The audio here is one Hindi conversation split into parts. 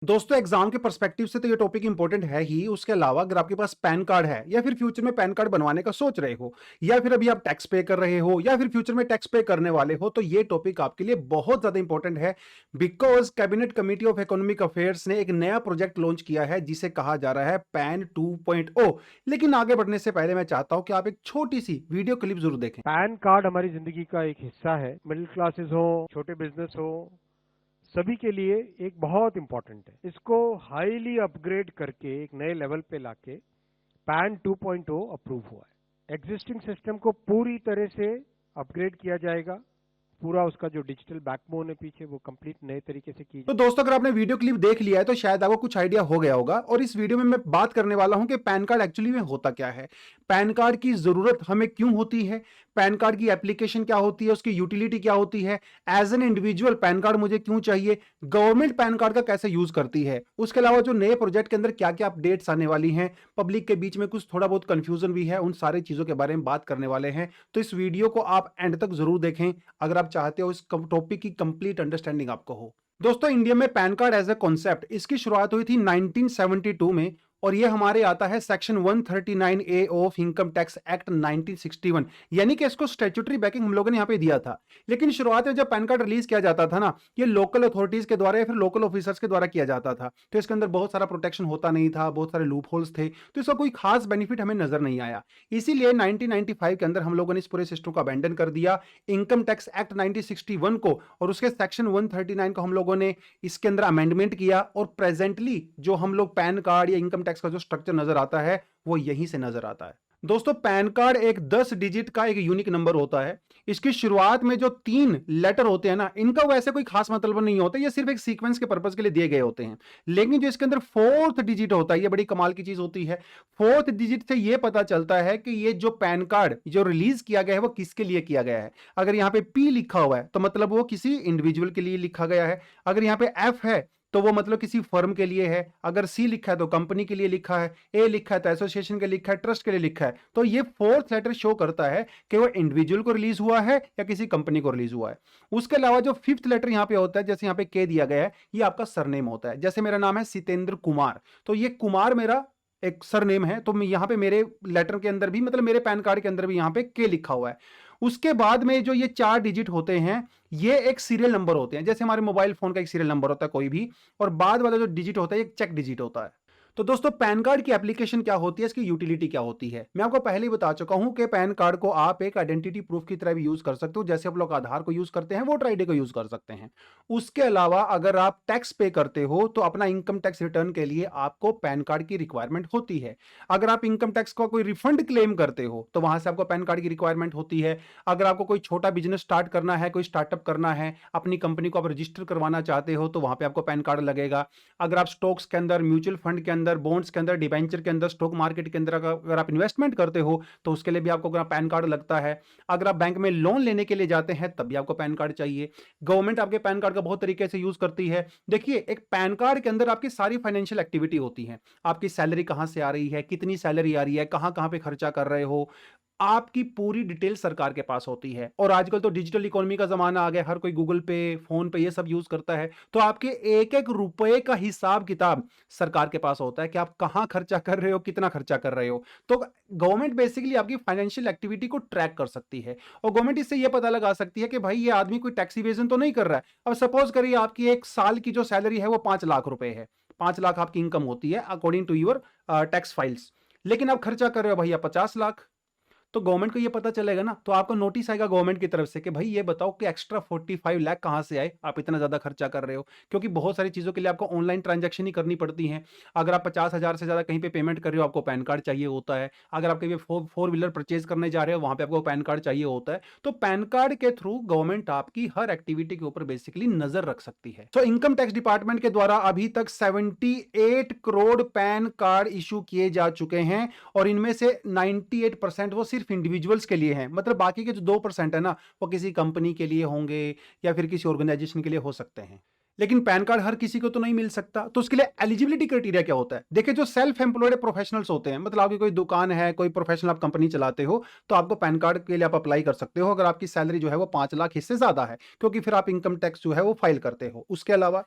दोस्तों एग्जाम के पर्सपेक्टिव से तो ये टॉपिक इंपॉर्टेंट है ही। उसके अलावा अगर आपके पास पैन कार्ड है या फिर फ्यूचर में पैन कार्ड बनवाने का सोच रहे हो या फिर अभी आप टैक्स पे कर रहे हो या फिर फ्यूचर में टैक्स पे करने वाले हो, तो ये टॉपिक आपके लिए बहुत ज्यादा इंपॉर्टेंट है। Because cabinet committee of economic affairs ने एक नया प्रोजेक्ट लॉन्च किया है जिसे कहा जा रहा है पैन 2.0। लेकिन आगे बढ़ने से पहले मैं चाहता हूं कि आप एक छोटी सी वीडियो क्लिप जरूर देखें। पैन कार्ड हमारी जिंदगी का एक हिस्सा है। मिडिल क्लासेस हो, छोटे बिजनेस हो, सभी के लिए एक बहुत इंपॉर्टेंट है। इसको हाईली अपग्रेड करके एक नए लेवल पे लाके पैन 2.0 अप्रूव हुआ है। एग्जिस्टिंग सिस्टम को पूरी तरह से अपग्रेड किया जाएगा। पूरा उसका जो डिजिटल बैकबोन है पीछे, वो कंप्लीट नए तरीके से की तो जाएगी। दोस्तों अगर आपने वीडियो क्लिप देख लिया है तो शायद आपको कुछ आइडिया हो गया होगा, और इस वीडियो में मैं बात करने वाला हूं कि पैन कार्ड एक्चुअली में होता क्या है, पैन कार्ड की जरूरत हमें क्यों होती है, पैन कार्ड की एप्लीकेशन क्या होती है, उसकी यूटिलिटी क्या होती है, as an individual PAN card मुझे क्यों चाहिए, गवर्नमेंट पैन कार्ड का कैसे यूज करती है, उसके अलावा जो नए प्रोजेक्ट के अंदर क्या क्या अपडेट्स आने वाली हैं, पब्लिक के बीच में कुछ थोड़ा बहुत कंफ्यूजन भी है, उन सारी चीजों के बारे में बात करने वाले हैं। तो इस वीडियो को आप एंड तक जरूर देखें अगर आप चाहते हो इस टॉपिक की कंप्लीट अंडरस्टैंडिंग आपको हो। दोस्तों इंडिया में pan card as a concept इसकी शुरुआत हुई थी 1972 में, और ये हमारे आता है section 139 A of income tax act 1961, यानी कि इसको स्टैट्यूटरी बैकिंग हम लोगों ने यहां पे दिया था। लेकिन शुरुआत में जब पैन कार्ड रिलीज किया जाता था ना, ये लोकल अथॉरिटीज के द्वारा या फिर लोकल ऑफिसर्स के द्वारा किया जाता था, तो इसके अंदर बहुत सारा प्रोटेक्शन होता नहीं था, बहुत सारे लूप होल्स थे, तो इसका कोई खास बेनिफिट हमें नजर नहीं आया। इसीलिए 1995 के अंदर हम लोगों ने इस पूरे सिस्टम को अबेंडन कर दिया, इनकम टैक्स एक्ट 1961 को, और उसके सेक्शन 139 को हम लोगों ने इसके अंदर अमेंडमेंट किया, और प्रेजेंटली जो हम लोग पैन कार्ड या इनकम टैक्स का जो स्ट्रक्चर नजर आता है वो यहीं से नजर आता है। दोस्तों पैन कार्ड एक 10 डिजिट का एक यूनिक नंबर होता है। इसकी शुरुआत में जो 3 लेटर होते हैं ना, इनका वैसे कोई खास मतलब नहीं होता, ये सिर्फ एक सीक्वेंस के पर्पस के लिए दिए गए होते हैं। लेकिन जो इसके अंदर फोर्थ डिजिट होता है, ये बड़ी कमाल की चीज होती है। फोर्थ डिजिट से ये पता चलता है कि ये जो पैन कार्ड जो रिलीज किया गया है वो किसके लिए किया गया है। अगर यहाँ पे पी लिखा हुआ है तो मतलब वो किसी इंडिविजुअल के लिए लिखा गया है। अगर यहाँ पे एफ है तो वो मतलब किसी फर्म के लिए है। अगर सी लिखा है तो कंपनी के लिए लिखा है, ए लिखा है तो एसोसिएशन के लिए लिखा है, ट्रस्ट के लिए लिखा है। तो ये फोर्थ लेटर शो करता है कि वो इंडिविजुअल को रिलीज हुआ है या किसी कंपनी को रिलीज हुआ है। उसके अलावा जो फिफ्थ लेटर यहाँ पे होता है, जैसे यहाँ पे के दिया गया है, ये आपका सरनेम होता है। जैसे मेरा नाम है सितेंद्र कुमार, तो ये कुमार मेरा एक सरनेम है, तो यहाँ पे मेरे लेटर के अंदर भी, मतलब मेरे पैन कार्ड के अंदर भी यहाँ पे के लिखा हुआ है। उसके बाद में जो ये 4 डिजिट होते हैं, ये एक सीरियल नंबर होते हैं, जैसे हमारे मोबाइल फोन का एक सीरियल नंबर होता है कोई भी, और बाद वाला जो डिजिट होता है एक चेक डिजिट होता है। तो दोस्तों पैन कार्ड की एप्लीकेशन क्या होती है, इसकी यूटिलिटी क्या होती है, मैं आपको पहले ही बता चुका हूं कि पैन कार्ड को आप एक आइडेंटिटी प्रूफ की तरह भी यूज कर सकते हो। जैसे आप लोग आधार को यूज करते हैं, वोटर आईडी को यूज कर सकते हैं। उसके अलावा अगर आप टैक्स पे करते हो तो अपना इनकम टैक्स रिटर्न के लिए आपको पैन कार्ड की रिक्वायरमेंट होती है। अगर आप इनकम टैक्स का कोई रिफंड क्लेम करते हो तो वहां से आपको पैन कार्ड की रिक्वायरमेंट होती है। अगर आपको कोई छोटा बिजनेस स्टार्ट करना है, कोई स्टार्टअप करना है, अपनी कंपनी को आप रजिस्टर करवाना चाहते हो, तो वहां पे आपको पैन कार्ड लगेगा। अगर आप स्टॉक्स के अंदर, म्यूचुअल फंड के अंदर, बॉन्ड्स के अंदर, डिबेंचर के अंदर, स्टॉक मार्केट के अंदर अगर आप इन्वेस्टमेंट करते हो तो उसके लिए भी आपको पैन कार्ड लगता है। अगर आप बैंक में लोन लेने के लिए जाते हैं तब भी आपको पैन कार्ड चाहिए। गवर्नमेंट आपके पैन कार्ड का बहुत तरीके से यूज करती है। देखिए एक पैन कार्ड के अंदर आपकी सारी फाइनेंशियल एक्टिविटी होती है। आपकी सैलरी कहां से आ रही है, कितनी सैलरी आ रही है, कहां कहां पे खर्चा कर रहे हो, आपकी पूरी डिटेल सरकार के पास होती है। और आजकल तो डिजिटल इकोनॉमी का जमाना आ गया, हर कोई गूगल पे, फोन पे ये सब यूज करता है, तो आपके एक एक रुपए का हिसाब किताब सरकार के पास होता है कि आप कहां खर्चा कर रहे हो, कितना खर्चा कर रहे हो। तो गवर्नमेंट बेसिकली आपकी फाइनेंशियल एक्टिविटी को ट्रैक कर सकती है, और गवर्नमेंट इससे यह पता लगा सकती है कि भाई ये आदमी कोई टैक्स इवेजन तो नहीं कर रहा है। अब सपोज करिए आपकी एक साल की जो सैलरी है वो 5 लाख रुपए है, 5 लाख आपकी इनकम होती है according to your tax files, लेकिन आप खर्चा कर रहे हो भैया 50 लाख, तो गवर्नमेंट को ये पता चलेगा ना, तो आपको नोटिस आएगा गवर्नमेंट की तरफ से कि भाई ये बताओ कि एक्स्ट्रा 45 लाख कहां से आए, आप इतना ज्यादा खर्चा कर रहे हो। क्योंकि बहुत सारी चीजों के लिए आपको ऑनलाइन ट्रांजैक्शन ही करनी पड़ती है। अगर आप 50,000 से ज्यादा कहीं पे पेमेंट कर रहे हो आपको पैन कार्ड चाहिए होता है। अगर आप कहीं फोर व्हीलर परचेज करने जा रहे हो वहां पे आपको पैन कार्ड चाहिए होता है। तो पैन कार्ड के थ्रू गवर्नमेंट आपकी हर एक्टिविटी के ऊपर बेसिकली नजर रख सकती है। तो इनकम टैक्स डिपार्टमेंट के द्वारा अभी तक 78 करोड़ पैन कार्ड इशू किए जा चुके हैं, और इनमें से 98% वो सिर्फ इंडिविजुअल्स के लिए हैं। मतलब बाकी के जो 2% है ना, वो किसी कंपनी के लिए होंगे या फिर किसी ऑर्गेनाइजेशन के लिए हो सकते हैं। लेकिन पैन कार्ड हर किसी को तो नहीं मिल सकता, तो उसके लिए एलिजिबिलिटी क्राइटेरिया क्या होता है। देखिए जो सेल्फ एम्प्लॉयड प्रोफेशनल्स होते हैं, मतलब आपकी कोई दुकान है, कोई प्रोफेशनल आप कंपनी चलाते हो, तो आपको पैन कार्ड के लिए आप अप्लाई कर सकते हो अगर आपकी सैलरी जो है वो 5 लाख इससे ज्यादा है, क्योंकि फिर आप इनकम टैक्स जो है वो फाइल करते हो। उसके अलावा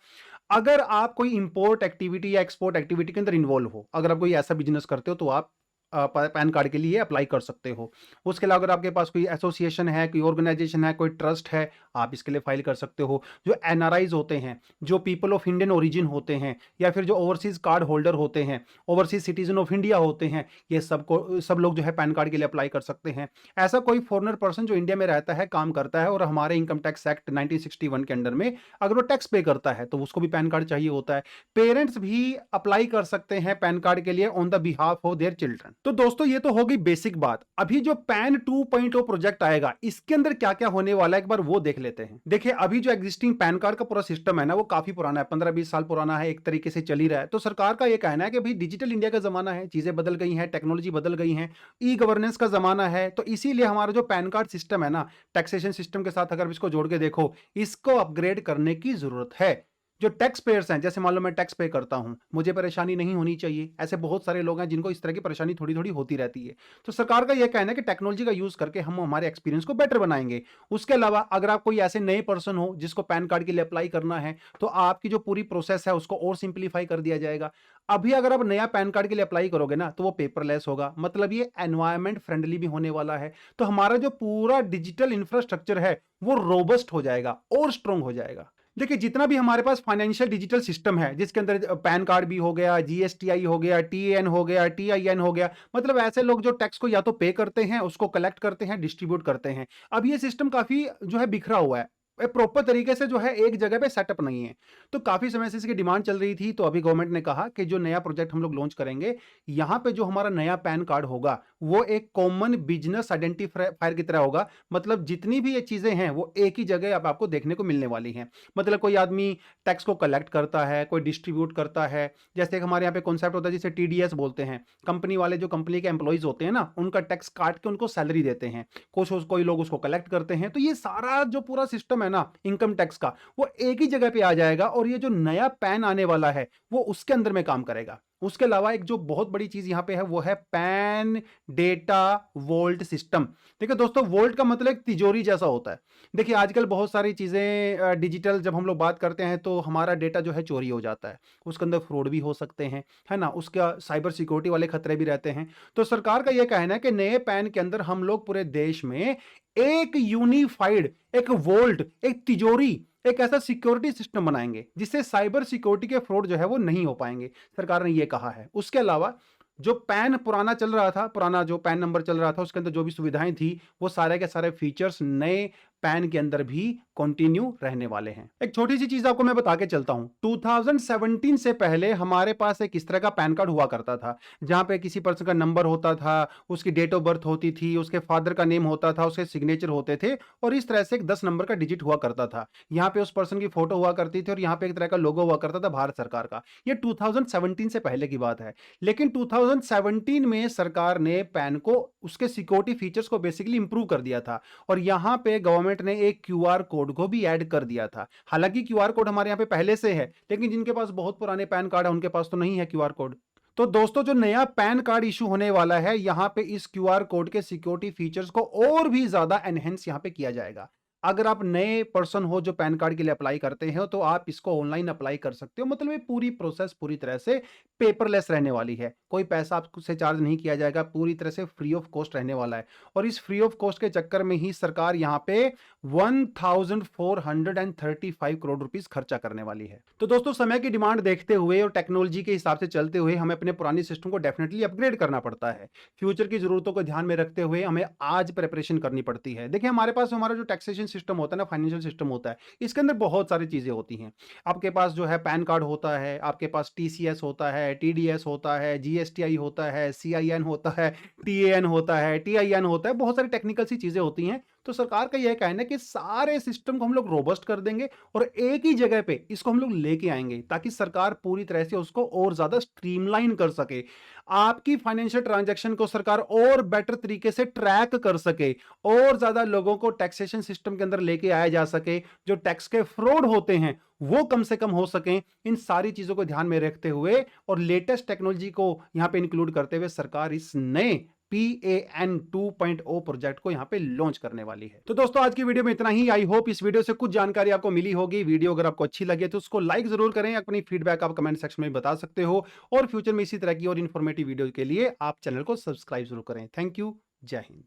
अगर आप कोई इंपोर्ट एक्टिविटी या एक्सपोर्ट एक्टिविटी के अंदर इन्वॉल्व हो, अगर आप कोई ऐसा बिजनेस करते हो तो आप पैन कार्ड के लिए अप्लाई कर सकते हो। उसके अलावा अगर आपके पास कोई एसोसिएशन है, कोई ऑर्गेनाइजेशन है, कोई ट्रस्ट है, आप इसके लिए फाइल कर सकते हो। जो एनआरआईज होते हैं, जो पीपल ऑफ इंडियन ओरिजिन होते हैं, या फिर जो ओवरसीज कार्ड होल्डर होते हैं, ओवरसीज सिटीजन ऑफ इंडिया होते हैं, ये सब लोग जो है पैन कार्ड के लिए अप्लाई कर सकते हैं। ऐसा कोई फॉरेनर पर्सन जो इंडिया में रहता है, काम करता है और हमारे इनकम टैक्स एक्ट 1961 के अंडर में अगर वो टैक्स पे करता है तो उसको भी पैन कार्ड चाहिए होता है। पेरेंट्स भी अप्लाई कर सकते हैं पैन कार्ड के लिए on the behalf of their children. तो दोस्तों ये तो हो गई बेसिक बात। अभी जो पैन 2.0 प्रोजेक्ट आएगा, इसके अंदर क्या क्या होने वाला है एक बार वो देख लेते हैं। देखिए, अभी जो एग्जिस्टिंग पैन कार्ड का पूरा सिस्टम है ना, वो काफी पुराना है, 15-20 साल पुराना है, एक तरीके से चल ही रहा है। तो सरकार का ये कहना है कि भाई डिजिटल इंडिया का जमाना है, चीजें बदल गई हैं, टेक्नोलॉजी बदल गई है, ई गवर्नेंस का जमाना है, तो इसीलिए हमारा जो पैन कार्ड सिस्टम है ना, टैक्सेशन सिस्टम के साथ अगर इसको जोड़ के देखो, इसको अपग्रेड करने की जरूरत है। जो टैक्स पेयर्स हैं, जैसे मान लो मैं टैक्स पे करता हूं, मुझे परेशानी नहीं होनी चाहिए। ऐसे बहुत सारे लोग हैं जिनको इस तरह की परेशानी थोड़ी थोड़ी होती रहती है। तो सरकार का यह कहना है कि टेक्नोलॉजी का यूज करके हम हमारे एक्सपीरियंस को बेटर बनाएंगे। उसके अलावा अगर आप कोई ऐसे नए पर्सन हो जिसको पैन कार्ड के लिए अप्लाई करना है, तो आपकी जो पूरी प्रोसेस है उसको और सिंप्लीफाई कर दिया जाएगा। अभी अगर आप नया पैन कार्ड के लिए अप्लाई करोगे ना, तो वो पेपरलेस होगा, मतलब ये एनवायरमेंट फ्रेंडली भी होने वाला है। तो हमारा जो पूरा डिजिटल इंफ्रास्ट्रक्चर है वो रोबस्ट हो जाएगा और स्ट्रांग हो जाएगा। देखिए, जितना भी हमारे पास फाइनेंशियल डिजिटल सिस्टम है, जिसके अंदर पैन कार्ड भी हो गया, जीएसटीआई हो गया, टीएन हो गया, टीआईएन हो गया, मतलब ऐसे लोग जो टैक्स को या तो पे करते हैं, उसको कलेक्ट करते हैं, डिस्ट्रीब्यूट करते हैं। अब ये सिस्टम काफी जो है बिखरा हुआ है, प्रॉपर तरीके से जो है एक जगह पे सेटअप नहीं है। तो काफी समय से इसकी डिमांड चल रही थी, तो अभी गवर्नमेंट ने कहा कि जो नया प्रोजेक्ट हम लोग लॉन्च करेंगे, यहाँ पे जो हमारा नया पैन कार्ड होगा वो एक कॉमन बिजनेस आइडेंटिफायर की तरह होगा। मतलब जितनी भी ये चीजें हैं वो एक ही जगह अब आपको देखने को मिलने वाली हैं। मतलब कोई आदमी टैक्स को कलेक्ट करता है, कोई डिस्ट्रीब्यूट करता है, जैसे एक हमारे यहाँ पे कॉन्सेप्ट होता है जिसे टीडीएस बोलते हैं। कंपनी वाले जो कंपनी के एम्प्लॉइज होते हैं ना, उनका टैक्स काट के उनको सैलरी देते हैं, कोई लोग उसको कलेक्ट करते हैं। तो ये सारा जो पूरा सिस्टम है ना इनकम टैक्स का, वो एक ही जगह पे आ जाएगा और ये जो नया पैन आने वाला है वो उसके अंदर में काम करेगा। उसके अलावा एक जो बहुत बड़ी चीज यहां पे है वो है पैन डेटा वोल्ट सिस्टम। देखिए दोस्तों, वोल्ट का मतलब एक तिजोरी जैसा होता है। देखिए, आजकल बहुत सारी चीजें डिजिटल जब हम लोग बात करते हैं तो हमारा डेटा जो है चोरी हो जाता है, उसके अंदर फ्रॉड भी हो सकते हैं, है ना, उसका साइबर सिक्योरिटी वाले खतरे भी रहते हैं। तो सरकार का यह कहना है कि नए पैन के अंदर हम लोग पूरे देश में एक यूनिफाइड, एक वोल्ट, एक तिजोरी, एक ऐसा सिक्योरिटी सिस्टम बनाएंगे जिससे साइबर सिक्योरिटी के फ्रॉड जो है वो नहीं हो पाएंगे। सरकार ने ये कहा है। उसके अलावा जो पैन पुराना चल रहा था, पुराना जो पैन नंबर चल रहा था, उसके अंदर जो भी सुविधाएं थी वो सारे के सारे फीचर्स नए पैन के अंदर भी कंटिन्यू रहने वाले हैं। एक छोटी सी चीज आपको मैं बता के चलता हूं। 2017 से पहले हमारे पास एक इस तरह का पैन कार्ड हुआ करता था, जहां पे किसी पर्सन का नंबर होता था, उसकी डेट ऑफ बर्थ होती थी, उसके फादर का नेम होता था, उसके सिग्नेचर होते थे, और इस तरह से एक 10 नंबर का डिजिट हुआ करता था। यहाँ पे उस पर्सन की फोटो हुआ करती थी और यहाँ पे एक तरह का लोगो हुआ करता था भारत सरकार का। ये 2017 से पहले की बात है। लेकिन 2017 में सरकार ने पैन को, उसके सिक्योरिटी फीचर्स को बेसिकली इंप्रूव कर दिया था, और यहाँ पे गवर्नमेंट ने एक क्यूआर कोड को भी ऐड कर दिया था। हालांकि क्यूआर कोड हमारे यहाँ पे पहले से है, लेकिन जिनके पास बहुत पुराने पैन कार्ड है उनके पास तो नहीं है क्यूआर कोड। तो दोस्तों, जो नया पैन कार्ड इशू होने वाला है, यहां पे इस क्यूआर कोड के सिक्योरिटी फीचर्स को और भी ज्यादा एनहेंस यहां पे किया जाएगा। अगर आप नए पर्सन हो जो पैन कार्ड के लिए अप्लाई करते हैं, तो आप इसको ऑनलाइन अप्लाई कर सकते हो। मतलब ये पूरी प्रोसेस पूरी तरह से पेपरलेस रहने वाली है, कोई पैसा आपसे चार्ज नहीं किया जाएगा, पूरी तरह से फ्री ऑफ कॉस्ट रहने वाला है। और इस फ्री ऑफ कॉस्ट के चक्कर में ही सरकार यहाँ पे 1435 करोड़ रुपीस खर्चा करने वाली है। तो दोस्तों, समय की डिमांड देखते हुए और टेक्नोलॉजी के हिसाब से चलते हुए हमें अपने पुराने सिस्टम को डेफिनेटली अपग्रेड करना पड़ता है। फ्यूचर की जरूरतों को ध्यान में रखते हुए हमें आज प्रिपरेशन करनी पड़ती है। देखिए, हमारे पास हमारा जो टैक्सेशन सिस्टम होता है ना, फाइनेंशियल सिस्टम होता है, इसके अंदर बहुत सारी चीजें होती हैं। आपके पास जो है पैन कार्ड होता है, आपके पास टीसीएस होता है, टीडीएस होता है, जीएसटीआई होता है, सीआईएन होता है, टीएन होता है, टीआईएन होता है, बहुत सारी टेक्निकल सी चीजें होती हैं। तो सरकार का यह कहना है कि सारे सिस्टम को हम लोग रोबस्ट कर देंगे और एक ही जगह पे इसको हम लोग लेके आएंगे, ताकि सरकार पूरी तरह से उसको और ज्यादा स्ट्रीमलाइन कर सके। आपकी फाइनेंशियल ट्रांजैक्शन को सरकार और बेटर तरीके से ट्रैक कर सके, और ज्यादा लोगों को टैक्सेशन सिस्टम के अंदर लेके आया जा सके, जो टैक्स के फ्रॉड होते हैं वो कम से कम हो सके। इन सारी चीजों को ध्यान में रखते हुए और लेटेस्ट टेक्नोलॉजी को यहां पे इंक्लूड करते हुए सरकार इस नए PAN 2.0 प्रोजेक्ट को यहाँ पे लॉन्च करने वाली है। तो दोस्तों आज की वीडियो में इतना ही। आई होप इस वीडियो से कुछ जानकारी आपको मिली होगी। वीडियो अगर आपको अच्छी लगे तो उसको लाइक जरूर करें, अपनी फीडबैक आप कमेंट सेक्शन में बता सकते हो, और फ्यूचर में इसी तरह की और इन्फॉर्मेटिव वीडियो के लिए आप चैनल को सब्सक्राइब जरूर करें। थैंक यू, जय हिंद।